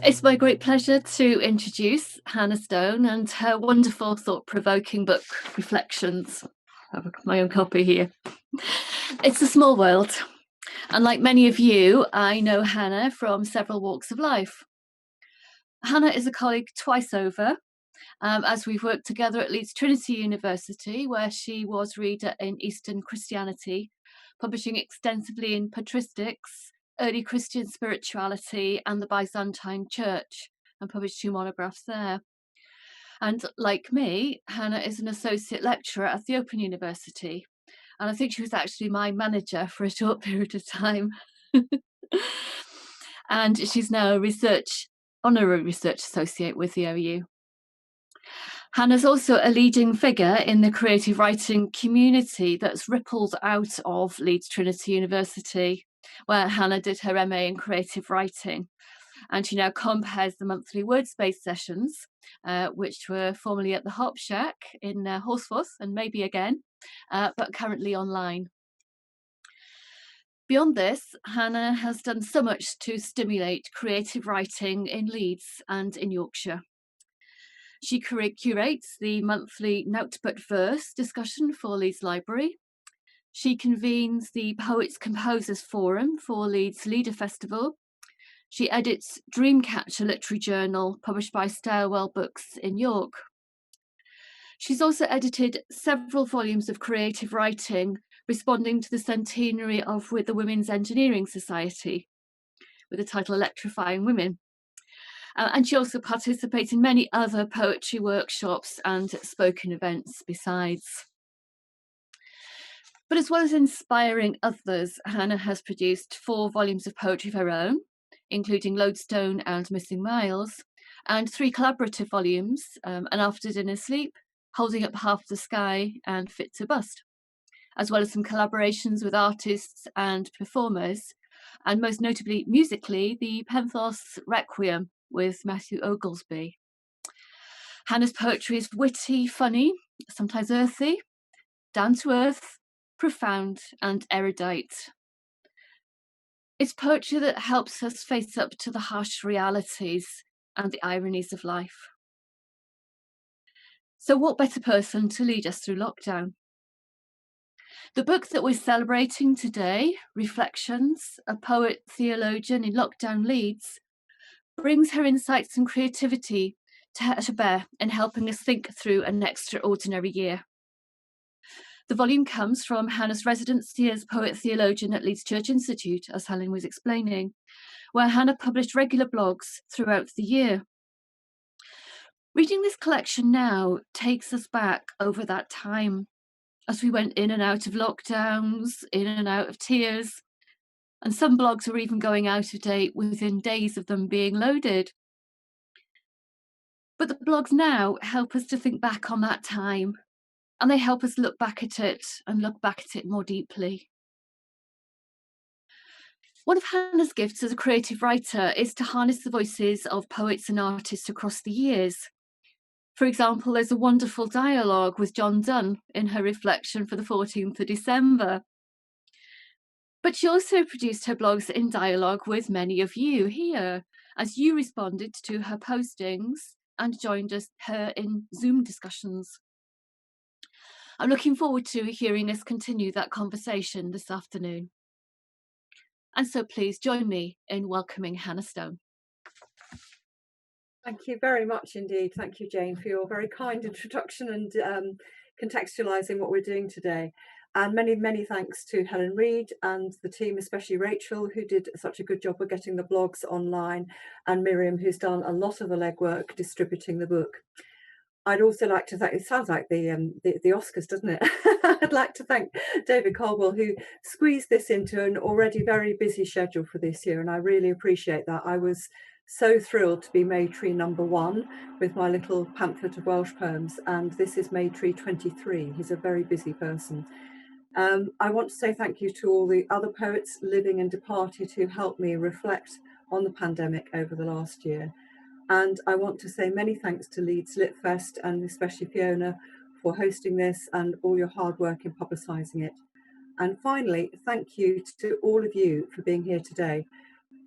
It's my great pleasure to introduce Hannah Stone and her wonderful, thought-provoking book, Reflections. I have my own copy here. It's a small world, and like many of you, I know Hannah from several walks of life. Hannah is a colleague twice over, as we've worked together at Leeds Trinity University, where she was reader in Eastern Christianity, publishing extensively in patristics, early Christian spirituality, and the Byzantine Church, and published 2 monographs there. And like me, Hannah is an associate lecturer at the Open University, and I think she was actually my manager for a short period of time. And she's now a honorary research associate with the OU. Hannah's also a leading figure in the creative writing community that's rippled out of Leeds Trinity University, where Hannah did her MA in creative writing. And she now compares the monthly Wordspace sessions, which were formerly at the Hop Shack in Horsforth and maybe again, but currently online. Beyond this, Hannah has done so much to stimulate creative writing in Leeds and in Yorkshire. She curates the monthly Nout But Verse discussion for Leeds Library. She convenes the Poets Composers Forum for Leeds Leader Festival. She edits Dreamcatcher Literary Journal, published by Stairwell Books in York. She's also edited several volumes of creative writing, responding to the centenary of the Women's Engineering Society, with the title Electrifying Women. And she also participates in many other poetry workshops and spoken events besides. But as well as inspiring others, Hannah has produced 4 volumes of poetry of her own, including Lodestone and Missing Miles, and 3 collaborative volumes, An After Dinner Sleep, Holding Up Half the Sky, and Fit to Bust, as well as some collaborations with artists and performers, and most notably musically, the Penthos Requiem with Matthew Oglesby. Hannah's poetry is witty, funny, sometimes earthy, down to earth, profound, and erudite. It's poetry that helps us face up to the harsh realities and the ironies of life. So what better person to lead us through lockdown? The book that we're celebrating today, Reflections, a poet theologian in lockdown Leeds, brings her insights and creativity to bear in helping us think through an extraordinary year. The volume comes from Hannah's residency as poet theologian at Leeds Church Institute, as Helen was explaining, where Hannah published regular blogs throughout the year. Reading this collection now takes us back over that time, as we went in and out of lockdowns, in and out of tears, and some blogs were even going out of date within days of them being loaded. But the blogs now help us to think back on that time, and they help us look back at it and look back at it more deeply. One of Hannah's gifts as a creative writer is to harness the voices of poets and artists across the years. For example, there's a wonderful dialogue with John Donne in her reflection for the 14th of December. But she also produced her blogs in dialogue with many of you here, as you responded to her postings and joined her in Zoom discussions. I'm looking forward to hearing us continue that conversation this afternoon. And so please join me in welcoming Hannah Stone. Thank you very much indeed. Thank you, Jane, for your very kind introduction and contextualising what we're doing today. And many, many thanks to Helen Reid and the team, especially Rachel, who did such a good job of getting the blogs online, and Miriam, who's done a lot of the legwork distributing the book. I'd also like to thank, it sounds like the Oscars, doesn't it? I'd like to thank David Caldwell, who squeezed this into an already very busy schedule for this year, and I really appreciate that. I was so thrilled to be May Tree #1 with my little pamphlet of Welsh poems, and this is May Tree 23. He's a very busy person. I want to say thank you to all the other poets, living and departed, who helped me reflect on the pandemic over the last year. And I want to say many thanks to Leeds Lit Fest, and especially Fiona, for hosting this and all your hard work in publicising it. And finally, thank you to all of you for being here today.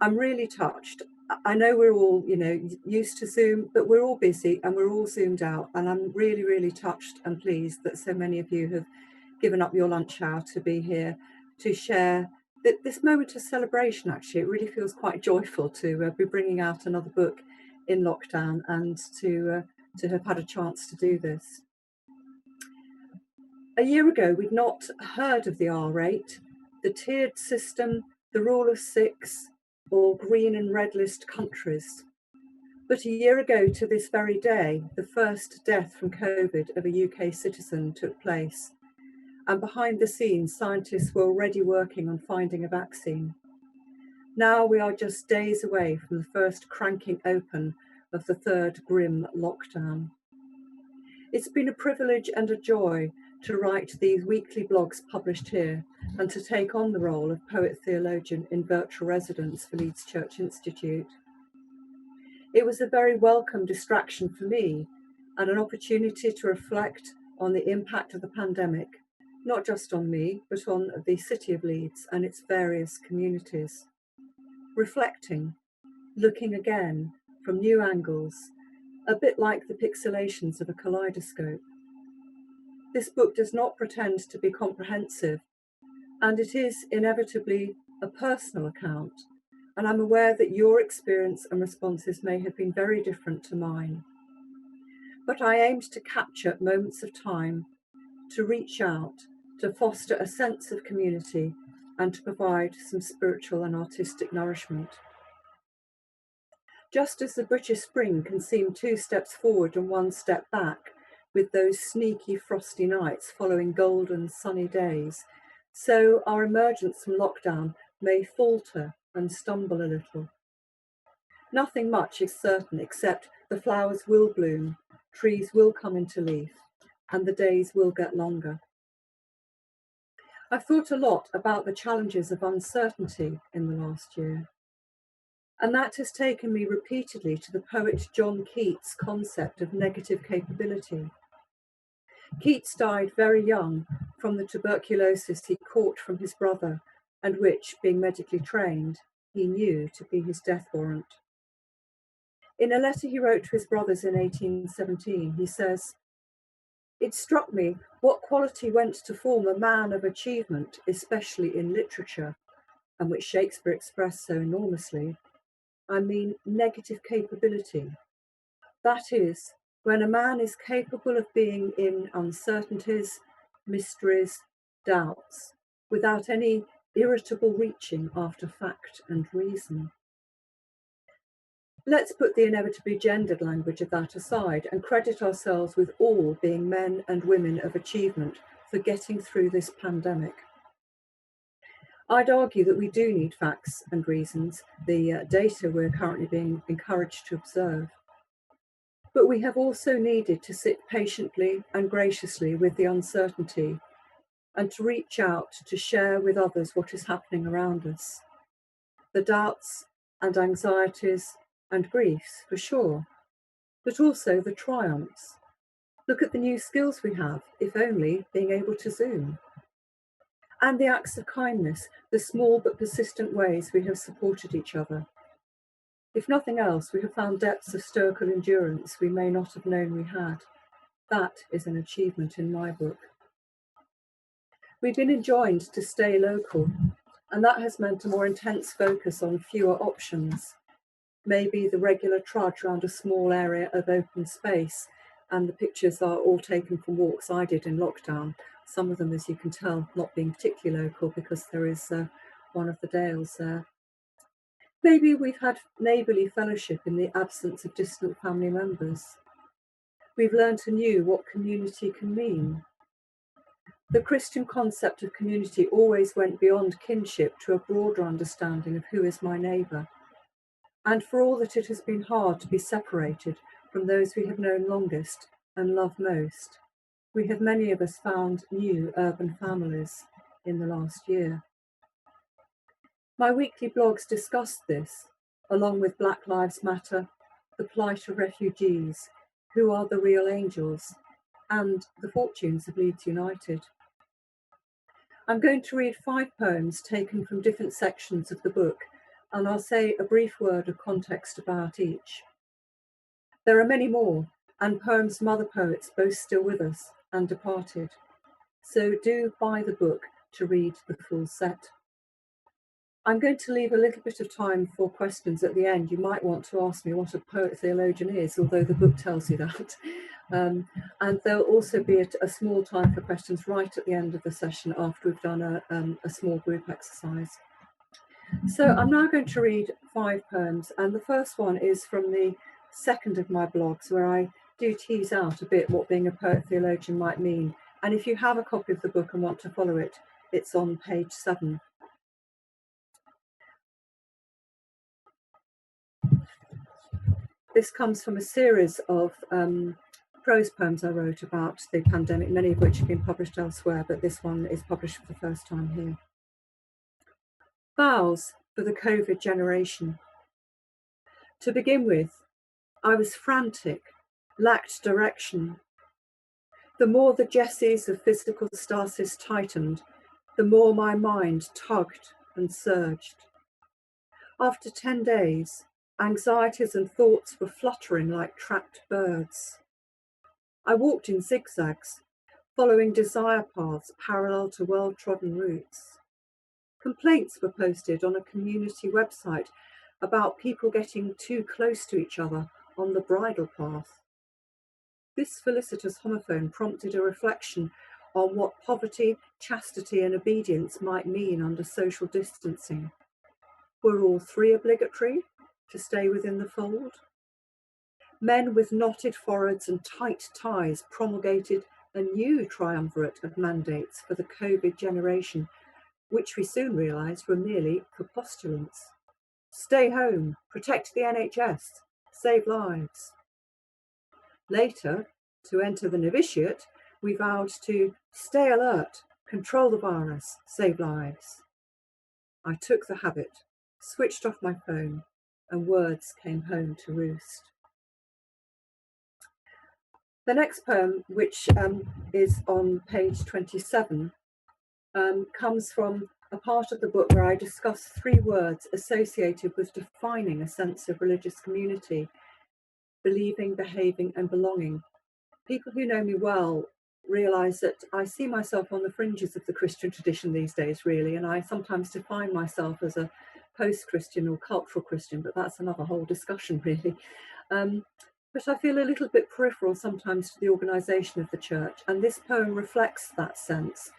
I'm really touched. I know we're all, used to Zoom, but we're all busy and we're all zoomed out. And I'm really, really touched and pleased that so many of you have given up your lunch hour to be here to share this moment of celebration. Actually, it really feels quite joyful to be bringing out another book in lockdown and to have had a chance to do this. A year ago, we'd not heard of the R rate, the tiered system, the rule of six, or green and red list countries. But a year ago to this very day, the first death from COVID of a UK citizen took place. And behind the scenes, scientists were already working on finding a vaccine. Now we are just days away from the first cranking open of the third grim lockdown. It's been a privilege and a joy to write these weekly blogs published here and to take on the role of poet theologian in virtual residence for Leeds Church Institute. It was a very welcome distraction for me and an opportunity to reflect on the impact of the pandemic, not just on me, but on the city of Leeds and its various communities. Reflecting, looking again from new angles, a bit like the pixelations of a kaleidoscope. This book does not pretend to be comprehensive, and it is inevitably a personal account, and I'm aware that your experience and responses may have been very different to mine. But I aimed to capture moments of time, to reach out, to foster a sense of community, and to provide some spiritual and artistic nourishment. Just as the British spring can seem 2 steps forward and 1 step back, with those sneaky frosty nights following golden sunny days, so our emergence from lockdown may falter and stumble a little. Nothing much is certain except the flowers will bloom, trees will come into leaf, and the days will get longer. I've thought a lot about the challenges of uncertainty in the last year, and that has taken me repeatedly to the poet John Keats' concept of negative capability. Keats died very young from the tuberculosis he caught from his brother, and which, being medically trained, he knew to be his death warrant. In a letter he wrote to his brothers in 1817, he says, "It struck me what quality went to form a man of achievement, especially in literature, and which Shakespeare expressed so enormously. I mean negative capability. That is, when a man is capable of being in uncertainties, mysteries, doubts, without any irritable reaching after fact and reason." Let's put the inevitably gendered language of that aside and credit ourselves with all being men and women of achievement for getting through this pandemic. I'd argue that we do need facts and reasons, the data we're currently being encouraged to observe. But we have also needed to sit patiently and graciously with the uncertainty and to reach out to share with others what is happening around us. The doubts and anxieties and griefs, for sure, but also the triumphs. Look at the new skills we have, if only being able to Zoom. And the acts of kindness, the small but persistent ways we have supported each other. If nothing else, we have found depths of stoical endurance we may not have known we had. That is an achievement in my book. We've been enjoined to stay local, and that has meant a more intense focus on fewer options. Maybe the regular trudge around a small area of open space, and the pictures are all taken from walks I did in lockdown. Some of them, as you can tell, not being particularly local because there is one of the dales there. Maybe we've had neighbourly fellowship in the absence of distant family members. We've learnt anew what community can mean. The Christian concept of community always went beyond kinship to a broader understanding of who is my neighbour. And for all that it has been hard to be separated from those we have known longest and love most, we have many of us found new urban families in the last year. My weekly blogs discuss this, along with Black Lives Matter, the plight of refugees, who are the real angels, and the fortunes of Leeds United. I'm going to read 5 poems taken from different sections of the book, and I'll say a brief word of context about each. There are many more, and poems from other poets both still with us and departed. So do buy the book to read the full set. I'm going to leave a little bit of time for questions at the end. You might want to ask me what a poet theologian is, although the book tells you that. And there'll also be a small time for questions right at the end of the session after we've done a small group exercise. So I'm now going to read 5 poems, and the first one is from the second of my blogs, where I do tease out a bit what being a poet theologian might mean. And if you have a copy of the book and want to follow it, it's on page 7. This comes from a series of prose poems I wrote about the pandemic, many of which have been published elsewhere, but this one is published for the first time here. Vows for the COVID generation. To begin with, I was frantic, lacked direction. The more the jesses of physical stasis tightened, the more my mind tugged and surged. After 10 days, anxieties and thoughts were fluttering like trapped birds. I walked in zigzags, following desire paths parallel to well-trodden routes. Complaints were posted on a community website about people getting too close to each other on the bridle path. This felicitous homophone prompted a reflection on what poverty, chastity, and obedience might mean under social distancing. Were all 3 obligatory to stay within the fold? Men with knotted foreheads and tight ties promulgated a new triumvirate of mandates for the COVID generation, which we soon realised were merely for postulants. Stay home, protect the NHS, save lives. Later, to enter the novitiate, we vowed to stay alert, control the virus, save lives. I took the habit, switched off my phone, and words came home to roost. The next poem, which is on page 27, comes from a part of the book where I discuss 3 words associated with defining a sense of religious community: believing, behaving, and belonging. People who know me well realise that I see myself on the fringes of the Christian tradition these days, really, and I sometimes define myself as a post-Christian or cultural Christian, but that's another whole discussion, really. But I feel a little bit peripheral sometimes to the organisation of the church, and this poem reflects that sense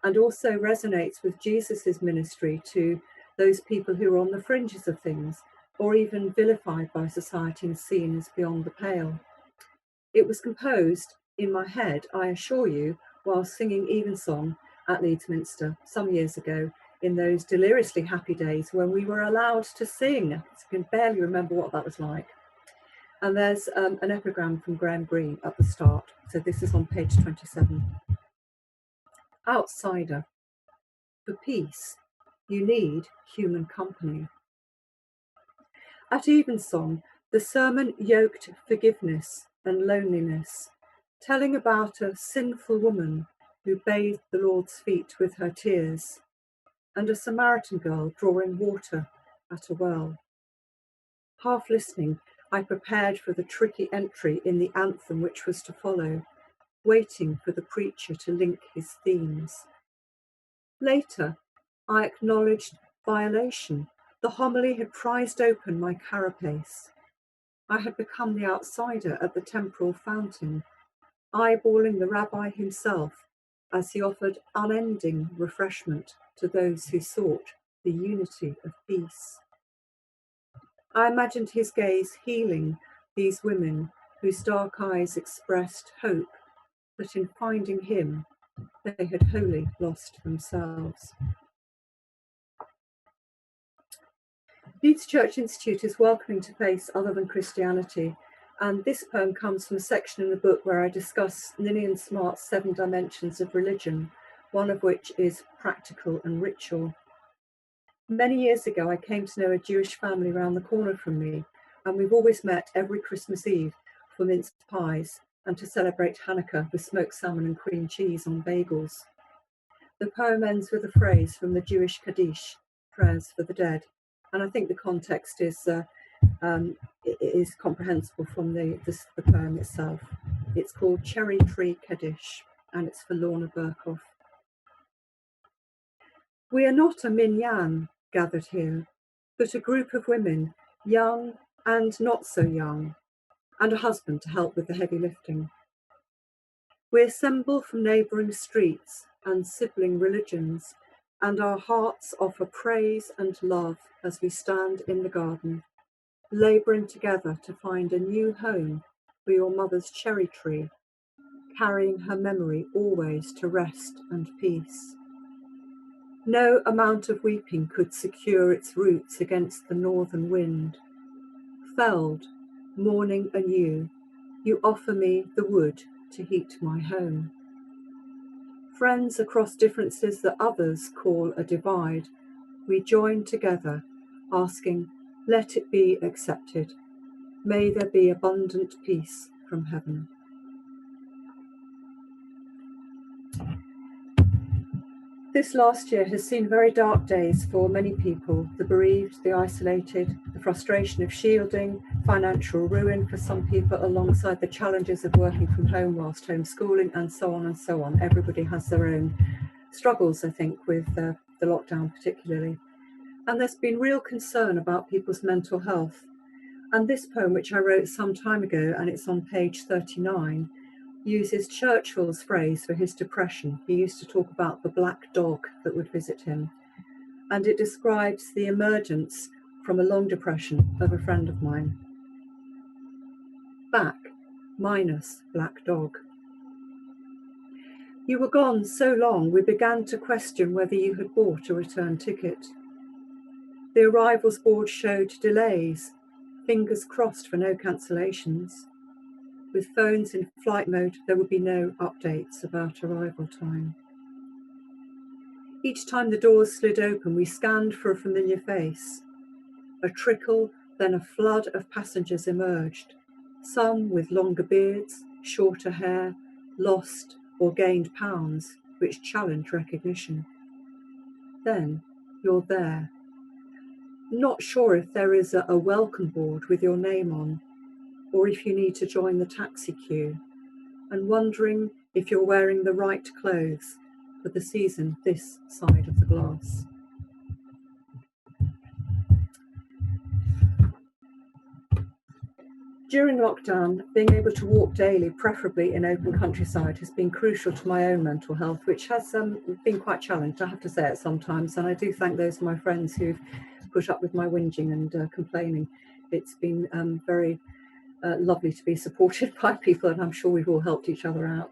and also resonates with Jesus's ministry to those people who are on the fringes of things, or even vilified by society and seen as beyond the pale. It was composed in my head, I assure you, while singing Evensong at Leeds Minster some years ago, in those deliriously happy days when we were allowed to sing. I can barely remember what that was like. And there's an epigram from Graham Greene at the start. So this is on page 27. Outsider. For peace, you need human company. At Evensong, the sermon yoked forgiveness and loneliness, telling about a sinful woman who bathed the Lord's feet with her tears, and a Samaritan girl drawing water at a well. Half listening, I prepared for the tricky entry in the anthem which was to follow, waiting for the preacher to link his themes. Later, I acknowledged violation. The homily had prized open my carapace. I had become the outsider at the temporal fountain, eyeballing the rabbi himself as he offered unending refreshment to those who sought the unity of peace. I imagined his gaze healing these women whose dark eyes expressed hope that in finding him, they had wholly lost themselves. Leeds Church Institute is welcoming to faiths other than Christianity, and this poem comes from a section in the book where I discuss Ninian Smart's 7 dimensions of religion, one of which is practical and ritual. Many years ago, I came to know a Jewish family around the corner from me, and we've always met every Christmas Eve for minced pies and to celebrate Hanukkah with smoked salmon and cream cheese on bagels. The poem ends with a phrase from the Jewish Kaddish, prayers for the dead. And I think the context is comprehensible from the poem itself. It's called Cherry Tree Kaddish, and it's for Lorna Burkoff. We are not a minyan gathered here, but a group of women, young and not so young, and a husband to help with the heavy lifting. We assemble from neighbouring streets and sibling religions, and our hearts offer praise and love as we stand in the garden, labouring together to find a new home for your mother's cherry tree, carrying her memory always to rest and peace. No amount of weeping could secure its roots against the northern wind. Felled, mourning anew, you offer me the wood to heat my home. Friends across differences that others call a divide, we join together, asking, let it be accepted. May there be abundant peace from heaven. This last year has seen very dark days for many people, the bereaved, the isolated, the frustration of shielding, financial ruin for some people, alongside the challenges of working from home whilst homeschooling, and so on and so on. Everybody has their own struggles, I think, with the lockdown particularly. And there's been real concern about people's mental health. And this poem, which I wrote some time ago, and it's on page 39, uses Churchill's phrase for his depression. He used to talk about the black dog that would visit him. And it describes the emergence from a long depression of a friend of mine. Back, minus black dog. You were gone so long, we began to question whether you had bought a return ticket. The arrivals board showed delays, fingers crossed for no cancellations. With phones in flight mode, there would be no updates about arrival time. Each time the doors slid open, we scanned for a familiar face. A trickle, then a flood of passengers emerged, some with longer beards, shorter hair, lost or gained pounds, which challenged recognition. Then you're there. Not sure if there is a welcome board with your name on, or if you need to join the taxi queue, and wondering if you're wearing the right clothes for the season this side of the glass. During lockdown, being able to walk daily, preferably in open countryside, has been crucial to my own mental health, which has been quite challenged, I have to say it sometimes, and I do thank those of my friends who've put up with my whinging and complaining. It's been very lovely to be supported by people, and I'm sure we've all helped each other out.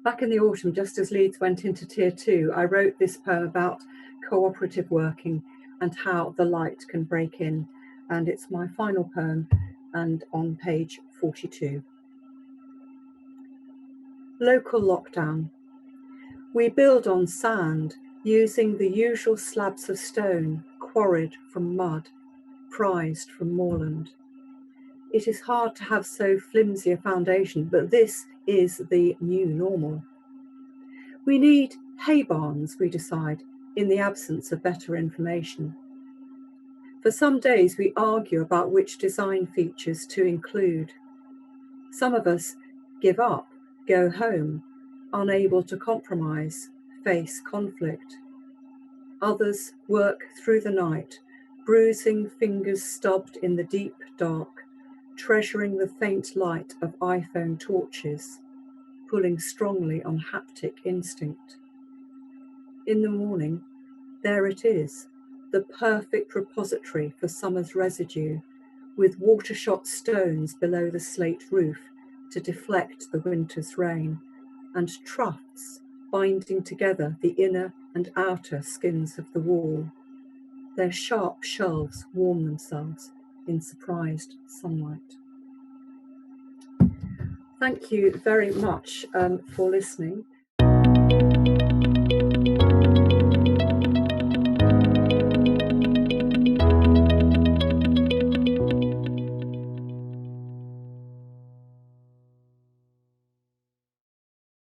Back in the autumn, just as Leeds went into Tier 2, I wrote this poem about cooperative working and how the light can break in, and it's my final poem, and on page 42. Local lockdown. We build on sand, using the usual slabs of stone, quarried from mud, prized from moorland. It is hard to have so flimsy a foundation, but this is the new normal. We need hay barns, we decide, in the absence of better information. For some days we argue about which design features to include. Some of us give up, go home, unable to compromise, face conflict. Others work through the night, bruising fingers stubbed in the deep dark, treasuring the faint light of iPhone torches, pulling strongly on haptic instinct. In the morning, there it is, the perfect repository for summer's residue, with water-shot stones below the slate roof to deflect the winter's rain, and troughs binding together the inner and outer skins of the wall. Their sharp shelves warm themselves in surprised sunlight. Thank you very much for listening.